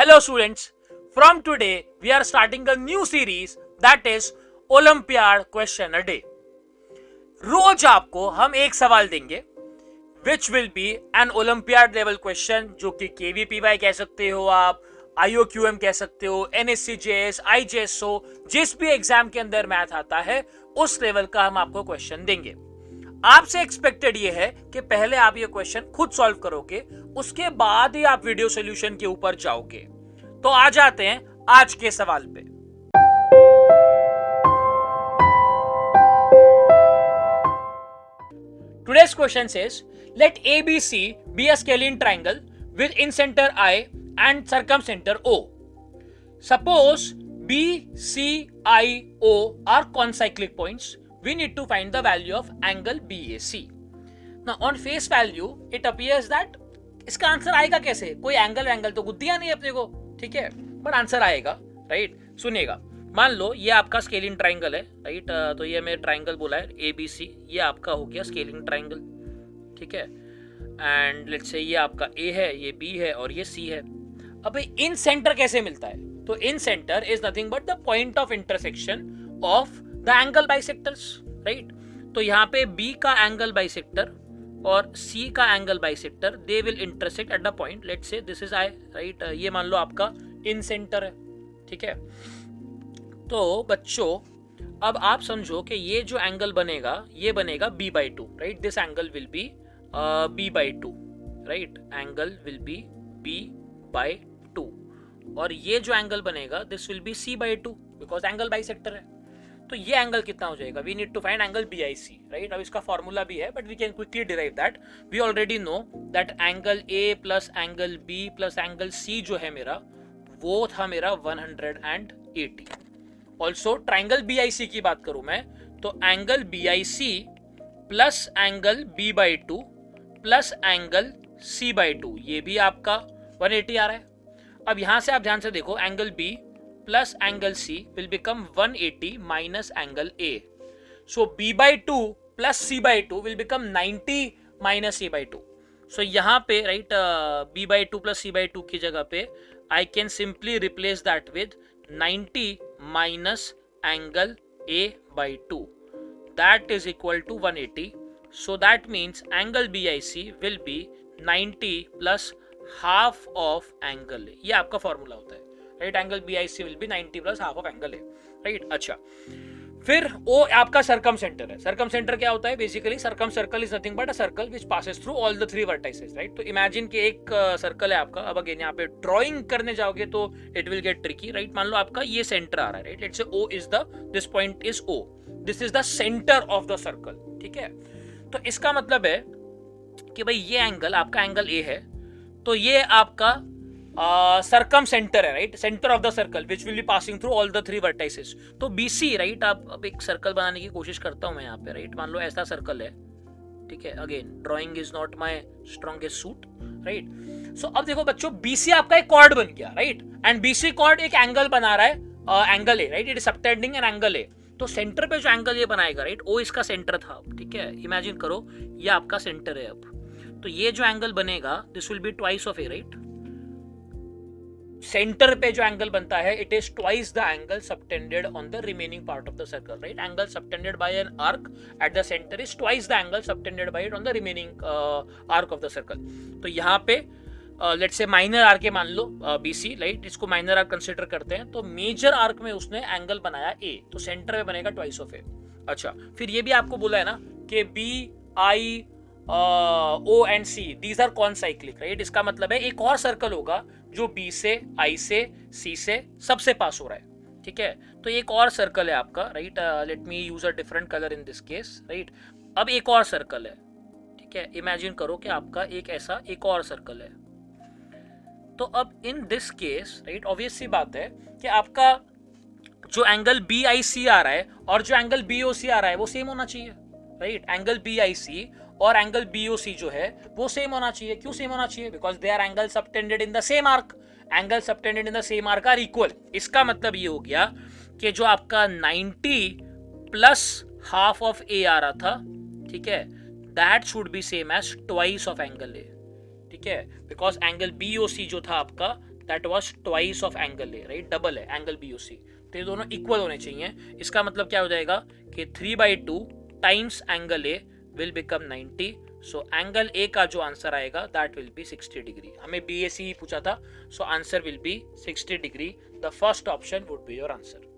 Hello students, from today we are starting a new series that is Olympiad Question a Day. रोज आपको हम एक सवाल देंगे which will be an Olympiad level question जो कि KVPY कह सकते हो आप, IOQM कह सकते हो, NSCJS, IJSO, जिस भी एग्जाम के अंदर मैथ आता है उस लेवल का हम आपको क्वेश्चन देंगे. आपसे एक्सपेक्टेड ये है कि पहले आप ये क्वेश्चन खुद सॉल्व करोगे, उसके बाद ही आप वीडियो सॉल्यूशन के ऊपर जाओगे. तो आ जाते हैं आज के सवाल पे. Today's question says, let ABC be a scalene triangle with incenter I and circumcenter O. Suppose B, C, I, O are concyclic points. We need to find the value of angle BAC. Now on face value it appears that इसका answer आएगा कैसे? कोई angle तो दिया नहीं अपने को, ठीक है, बट आंसर आएगा, राइट. सुनिएगा, मान लो ये आपका स्केलिंग ट्राइंगल है, राइट. तो ये मैं ट्राइंगल बोला है ABC, ये आपका हो गया स्केलिंग ट्राइंगल, ठीक है. एंड लेट्स से ये आपका A है, ये B है और ये C है. अब इन सेंटर कैसे मिलता है? तो incentre is nothing but the point of intersection of the angle bisectors, right. तो यहाँ पे B का एंगल बाइसेक्टर और C का angle bisector they will intersect at the point, let's say this is I, right. ये मान लो आपका इन centre है, ठीक है. तो बच्चों अब आप समझो कि ये जो एंगल बनेगा ये बनेगा B/2, right. This angle will be B/2, right. Angle will be B/2 और ये जो एंगल बनेगा this will be C/2 because angle bisector है. तो ये एंगल कितना हो जाएगा? We need to find angle BIC, right. अब इसका फॉर्मूला भी है but we can quickly derive that. We already know that angle A plus angle B plus angle C जो है मेरा, वो था मेरा 180. ऑल्सो ट्राइंगल BIC की बात करूं मैं तो angle BIC plus angle B/2 plus angle C/2 ये भी आपका 180 आ रहा है. अब यहां से आप ध्यान से देखो, angle B plus angle C will become 180 minus angle A. So B/2 plus C/2 will become 90 minus C/2. So यहाँ पे right B/2 plus C/2 की जगह पे I can simply replace that with 90 minus angle A/2. That is equal to 180. So that means angle BIC will be 90 plus half of angle A. ये आपका formula होता है, right. Angle BIC will be 90 प्लस half of angle है, right. अच्छा, फिर O आपका circum centre है. सर्कम सेंटर क्या होता है? Basically circum circle is nothing but a circle which passes through all the 3 vertices, right. तो इमेजिन कि एक सर्कल है आपका. अब अगेन यहाँ पे ड्राइंग करने जाओगे तो it will get tricky, right. मान लो आपका ये सेंटर आ रहा है, right. Let's say O is the, this point is O, this is the centre of the circle, ठीक है. तो इसका मतलब है कि भाई ये एंगल आपका एंगल A है, तो ये आपका सर्कम सेंटर है, right. Centre of the circle which will be passing through all the 3 vertices. तो BC, राइट. आप अब एक सर्कल बनाने की कोशिश करता हूं मैं यहाँ पे, राइट. मान लो ऐसा सर्कल है, ठीक है. Again drawing is not my strongest suit, right. So अब देखो बच्चों, BC आपका एक कॉर्ड बन गया, राइट. एंड BC कॉर्ड एक एंगल बना रहा है, angle A, right. It is subtending an angle A. तो सेंटर पे जो एंगल ये बनाएगा, राइट, O इसका सेंटर था, ठीक है. इमेजिन करो ये आपका सेंटर है. अब तो ये जो एंगल बनेगा this will be twice of A, right. Centre पे जो एंगल बनता है it is twice the angle subtended on the remaining part of the circle, right. Angle subtended bye an arc at the centre is twice the angle subtended bye it on the remaining arc of the circle. तो यहाँ पे let's say minor arc मान लो BC, right. इसको minor arc consider करते हैं. तो major arc में उसने एंगल बनाया A, तो सेंटर में बनेगा ट्वाइस ऑफ A. अच्छा, फिर ये भी आपको बोला है ना कि BI O and C these are concyclic, right. इसका मतलब है एक और सर्कल होगा जो B से, I से, C से सबसे पास हो रहा है, ठीक है. तो एक और सर्कल है आपका, right. Let me use a different colour in this case, right. अब एक और सर्कल है, ठीक है. इमेजिन करो कि आपका एक ऐसा एक और सर्कल है. तो अब in this case, right, obvious सी बात है कि आपका जो एंगल BIC आ रहा है और जो एंगल BOC आ रहा है वो सेम होना चाहिए, राइट. एंगल BIC और एंगल BOC जो है वो सेम होना चाहिए. क्यों सेम होना चाहिए? Because they are angle subtended in the same arc. Angle subtended in the same arc are equal. इसका मतलब ये हो गया कि जो आपका 90 प्लस हाफ ऑफ A आ रहा था, ठीक है, that should be same as twice of angle A, ठीक है. बिकॉज एंगल BOC जो था आपका that was twice of angle A, right, double है एंगल BOC, तो ये दोनों इक्वल होने चाहिए। इसका मतलब क्या हो जाएगा कि 3/2 times angle A will become 90, so angle A का जो आंसर आएगा दैट विल बी 60 डिग्री। हमें BAC ही पूछा था, so answer will be 60 degree. The first option would be your answer.